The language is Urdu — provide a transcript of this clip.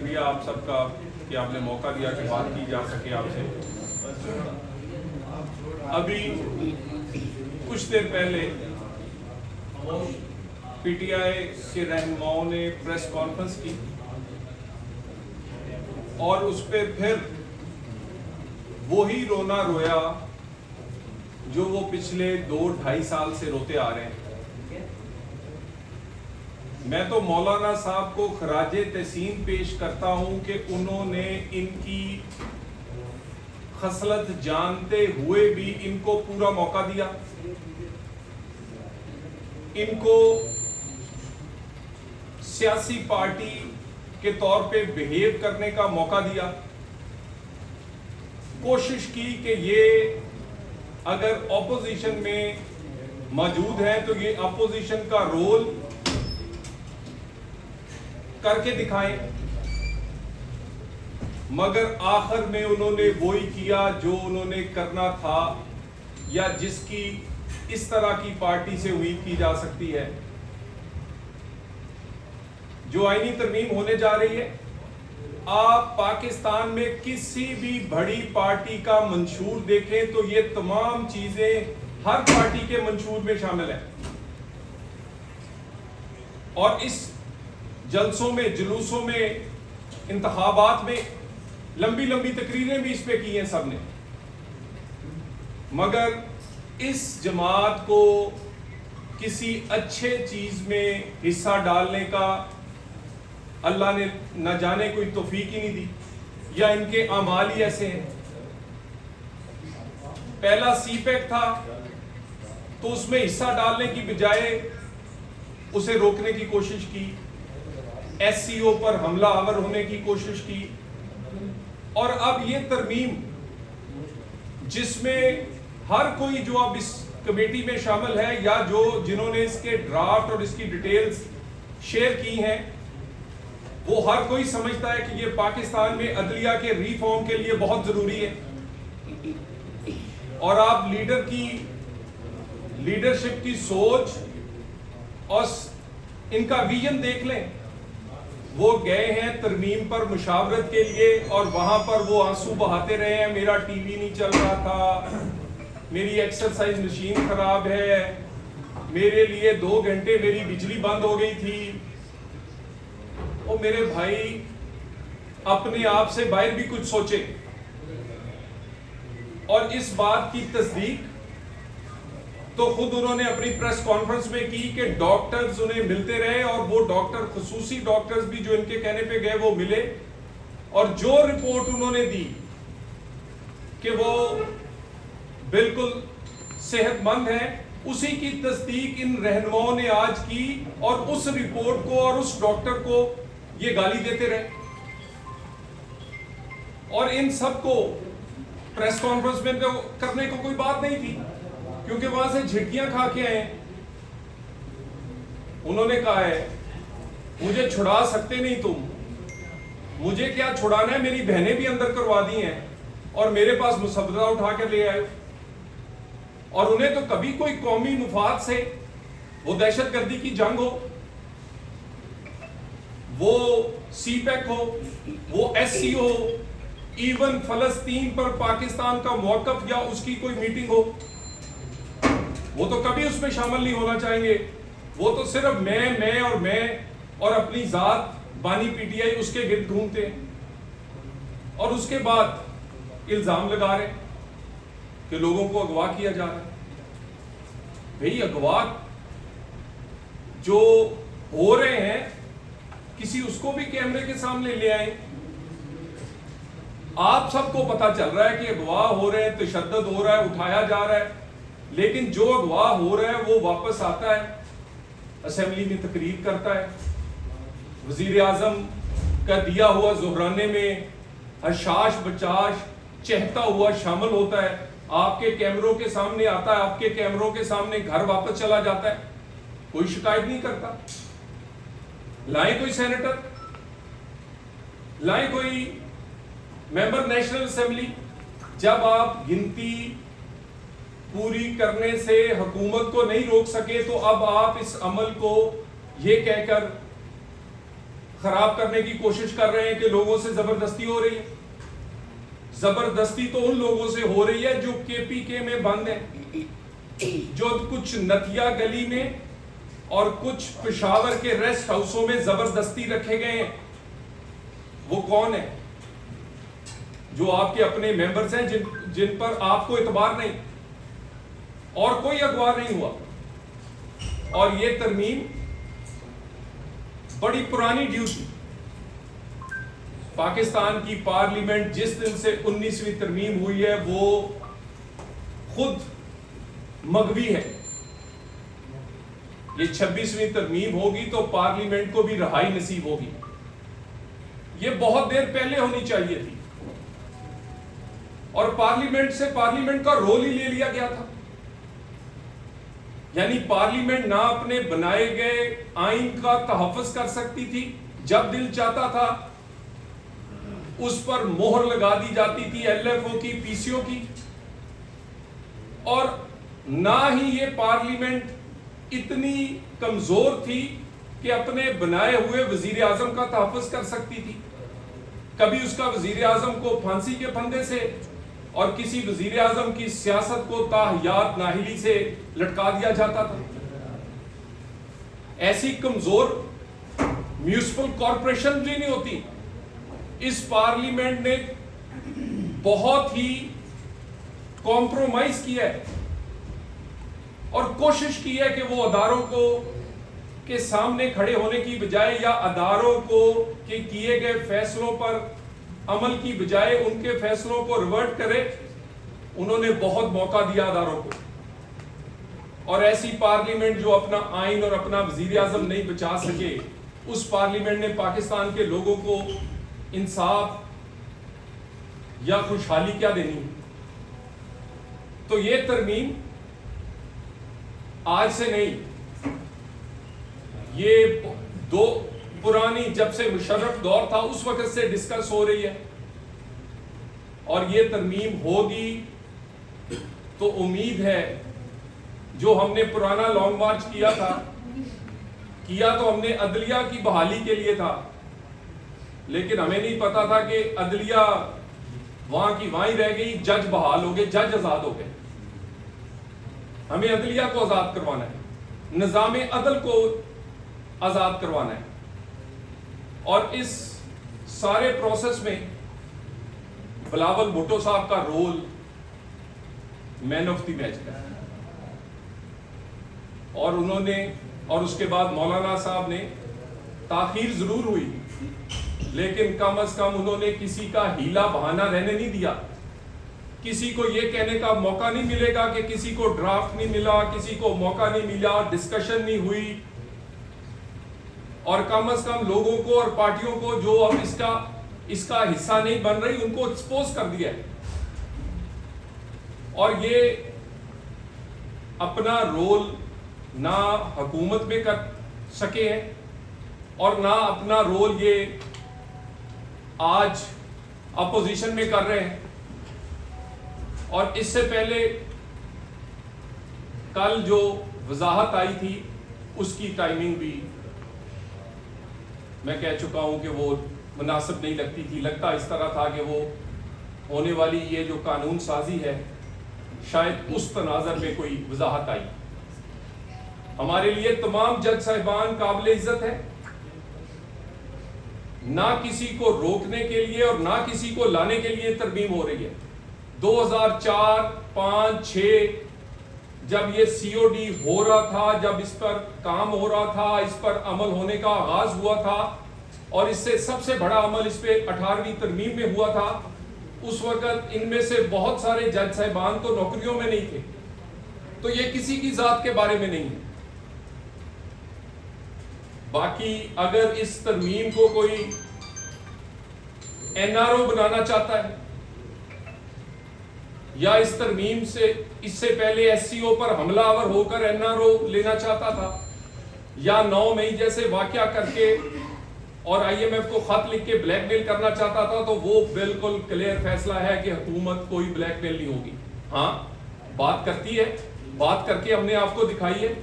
شکریہ آپ سب کا کہ آپ نے موقع دیا کہ بات کی جا سکے آپ سے. ابھی کچھ دیر پہلے پی ٹی آئی کے رہنماؤں نے پریس کانفرنس کی اور اس پہ پھر وہی رونا رویا جو وہ پچھلے 2-2.5 سال سے روتے آ رہے ہیں. میں تو مولانا صاحب کو خراج تحسین پیش کرتا ہوں کہ انہوں نے ان کی خصلت جانتے ہوئے بھی ان کو پورا موقع دیا, ان کو سیاسی پارٹی کے طور پہ بہیو کرنے کا موقع دیا, کوشش کی کہ یہ اگر اپوزیشن میں موجود ہے تو یہ اپوزیشن کا رول کر کے دکھائیں, مگر آخر میں انہوں نے وہی کیا جو انہوں نے کرنا تھا یا جس کی اس طرح کی پارٹی سے امید کی جا سکتی ہے. جو آئینی ترمیم ہونے جا رہی ہے, آپ پاکستان میں کسی بھی بڑی پارٹی کا منشور دیکھیں تو یہ تمام چیزیں ہر پارٹی کے منشور میں شامل ہیں, اور اس جلسوں میں, جلوسوں میں, انتخابات میں لمبی لمبی تقریریں بھی اس پہ کی ہیں سب نے, مگر اس جماعت کو کسی اچھے چیز میں حصہ ڈالنے کا اللہ نے نہ جانے کوئی توفیق ہی نہیں دی, یا ان کے اعمال ہی ایسے ہیں. پہلا سی پیک تھا تو اس میں حصہ ڈالنے کی بجائے اسے روکنے کی کوشش کی, ایس سی او پر حملہ آور ہونے کی کوشش کی, اور اب یہ ترمیم جس میں ہر کوئی جو اب اس کمیٹی میں شامل ہے یا جو جنہوں نے اس کے ڈرافٹ اور اس کی ڈیٹیلز شیئر کی ہیں, وہ ہر کوئی سمجھتا ہے کہ یہ پاکستان میں عدلیہ کے ریفارم کے لیے بہت ضروری ہے. اور آپ لیڈر کی لیڈرشپ کی سوچ اور ان کا ویژن دیکھ لیں. وہ گئے ہیں ترمیم پر مشاورت کے لیے اور وہاں پر وہ آنسو بہاتے رہے ہیں, میرا ٹی وی نہیں چل رہا تھا, میری ایکسرسائز مشین خراب ہے, میرے لیے 2 گھنٹے میری بجلی بند ہو گئی تھی. او میرے بھائی, اپنے آپ سے باہر بھی کچھ سوچے. اور اس بات کی تصدیق تو خود انہوں نے اپنی پریس کانفرنس میں کی کہ ڈاکٹرز انہیں ملتے رہے, اور وہ ڈاکٹر, خصوصی ڈاکٹرز بھی جو ان کے کہنے پہ گئے وہ ملے, اور جو رپورٹ انہوں نے دی کہ وہ بالکل صحت مند ہیں, اسی کی تصدیق ان رہنماؤں نے آج کی, اور اس رپورٹ کو اور اس ڈاکٹر کو یہ گالی دیتے رہے. اور ان سب کو پریس کانفرنس میں کرنے کو کوئی بات نہیں تھی, کیونکہ وہاں سے جھٹکیاں کھا کے آئے. انہوں نے کہا ہے مجھے چھڑا سکتے نہیں تم, مجھے کیا چھڑانا ہے, میری بہنیں بھی اندر کروا دی ہیں اور میرے پاس مسودہ اٹھا کے لے آئے. اور انہیں تو کبھی کوئی قومی مفاد سے, وہ دہشت گردی کی جنگ ہو, وہ سی پیک ہو, وہ ایس سی ہو, ایون فلسطین پر پاکستان کا موقف یا اس کی کوئی میٹنگ ہو, وہ تو کبھی اس میں شامل نہیں ہونا چاہیں گے. وہ تو صرف میں اور اپنی ذات بانی پی ٹی آئی اس کے گرد گھومتے ہیں, اور اس کے بعد الزام لگا رہے کہ لوگوں کو اغوا کیا جا رہا ہے. بھئی اغوا جو ہو رہے ہیں کسی اس کو بھی کیمرے کے سامنے لے آئیں. آپ سب کو پتا چل رہا ہے کہ اغوا ہو رہے ہیں, تشدد ہو رہا ہے, اٹھایا جا رہا ہے, لیکن جو اغوا ہو رہا ہے وہ واپس آتا ہے, اسمبلی میں تقریر کرتا ہے, وزیر اعظم کا دیا ہوا زہرانے میں حشاش بچاش چہتا ہوا شامل ہوتا ہے, آپ کے کیمروں کے سامنے آتا ہے, آپ کے کیمروں کے سامنے گھر واپس چلا جاتا ہے, کوئی شکایت نہیں کرتا. لائیں کوئی سینیٹر, لائیں کوئی ممبر نیشنل اسمبلی. جب آپ گنتی پوری کرنے سے حکومت کو نہیں روک سکے تو اب آپ اس عمل کو یہ کہہ کر خراب کرنے کی کوشش کر رہے ہیں کہ لوگوں سے زبردستی ہو رہی ہے. زبردستی تو ان لوگوں سے ہو رہی ہے جو KPK میں بند ہیں, جو کچھ نتیا گلی میں اور کچھ پشاور کے ریسٹ ہاؤسوں میں زبردستی رکھے گئے ہیں. وہ کون ہیں؟ جو آپ کے اپنے ممبرز ہیں جن پر آپ کو اعتبار نہیں, اور کوئی اغوا نہیں ہوا. اور یہ ترمیم بڑی پرانی ڈیو تھی. پاکستان کی پارلیمنٹ جس دن سے 19ویں ترمیم ہوئی ہے وہ خود مغوی ہے. یہ 26ویں ترمیم ہوگی تو پارلیمنٹ کو بھی رہائی نصیب ہوگی. یہ بہت دیر پہلے ہونی چاہیے تھی, اور پارلیمنٹ کا رول ہی لے لیا گیا تھا. یعنی پارلیمنٹ نہ اپنے بنائے گئے آئین کا تحفظ کر سکتی تھی, جب دل چاہتا تھا اس پر مہر لگا دی جاتی تھی LFO کی, PCO کی, اور نہ ہی یہ پارلیمنٹ اتنی کمزور تھی کہ اپنے بنائے ہوئے وزیر اعظم کا تحفظ کر سکتی تھی. کبھی اس کا وزیر اعظم کو پھانسی کے پھندے سے اور کسی وزیر اعظم کی سیاست کو تا حیات نااہلی سے لٹکا دیا جاتا تھا. ایسی کمزور میونسپل کارپوریشن بھی نہیں ہوتی. اس پارلیمنٹ نے بہت ہی کمپرومائز کیا ہے اور کوشش کی ہے کہ وہ اداروں کو کے سامنے کھڑے ہونے کی بجائے یا اداروں کو کہ کیے گئے فیصلوں پر عمل کی بجائے ان کے فیصلوں کو ریورٹ کرے. انہوں نے بہت موقع دیا اداروں کو, اور ایسی پارلیمنٹ جو اپنا آئین اور اپنا وزیر اعظم نہیں بچا سکے, اس پارلیمنٹ نے پاکستان کے لوگوں کو انصاف یا خوشحالی کیا دینی. تو یہ ترمیم آج سے نہیں, یہ دو پرانی جب سے مشرف دور تھا اس وقت سے ڈسکس ہو رہی ہے, اور یہ ترمیم ہوگی تو امید ہے جو ہم نے پرانا لانگ مارچ کیا تو ہم نے عدلیہ کی بحالی کے لیے تھا, لیکن ہمیں نہیں پتا تھا کہ عدلیہ وہاں کی وہاں ہی رہ گئی, جج بحال ہو گئے, جج آزاد ہو گئے. ہمیں عدلیہ کو آزاد کروانا ہے, نظام عدل کو آزاد کروانا ہے, اور اس سارے پروسیس میں بلاول بھٹو صاحب کا role man of the match ہے. اور انہوں نے, اور اس کے بعد مولانا صاحب نے, تاخیر ضرور ہوئی لیکن کم از کم انہوں نے کسی کا ہیلا بہانہ رہنے نہیں دیا. کسی کو یہ کہنے کا موقع نہیں ملے گا کہ کسی کو ڈرافٹ نہیں ملا, کسی کو موقع نہیں ملا, ڈسکشن نہیں ہوئی, اور کم از کم لوگوں کو اور پارٹیوں کو جو اب اس کا حصہ نہیں بن رہی ان کو ایکسپوز کر دیا ہے. اور یہ اپنا رول نہ حکومت میں کر سکے ہیں اور نہ اپنا رول یہ آج اپوزیشن میں کر رہے ہیں. اور اس سے پہلے کل جو وضاحت آئی تھی اس کی ٹائمنگ بھی میں کہہ چکا ہوں کہ وہ مناسب نہیں لگتی تھی. لگتا اس طرح تھا کہ وہ ہونے والی یہ جو قانون سازی ہے شاید اس تناظر میں کوئی وضاحت آئی. ہمارے لیے تمام جج صاحبان قابل عزت ہے, نہ کسی کو روکنے کے لیے اور نہ کسی کو لانے کے لیے ترمیم ہو رہی ہے. 2004, 5, 6 جب یہ COD ہو رہا تھا, جب اس پر کام ہو رہا تھا, اس پر عمل ہونے کا آغاز ہوا تھا, اور اس سے سب سے بڑا عمل اس پہ 18ویں ترمیم میں ہوا تھا, اس وقت ان میں سے بہت سارے جج صاحبان تو نوکریوں میں نہیں تھے. تو یہ کسی کی ذات کے بارے میں نہیں ہے. باقی اگر اس ترمیم کو کوئی NRO بنانا چاہتا ہے یا اس ترمیم سے اس سے پہلے SCO پر حملہ آور ہو کر NRO لینا چاہتا تھا, یا 9 مئی جیسے واقعہ کر کے اور IMF کو خط لکھ کے بلیک میل کرنا چاہتا تھا, تو وہ بالکل کلیئر فیصلہ ہے کہ حکومت کوئی بلیک میل نہیں ہوگی. ہاں بات کرتی ہے, بات کر کے ہم نے آپ کو دکھائی ہے.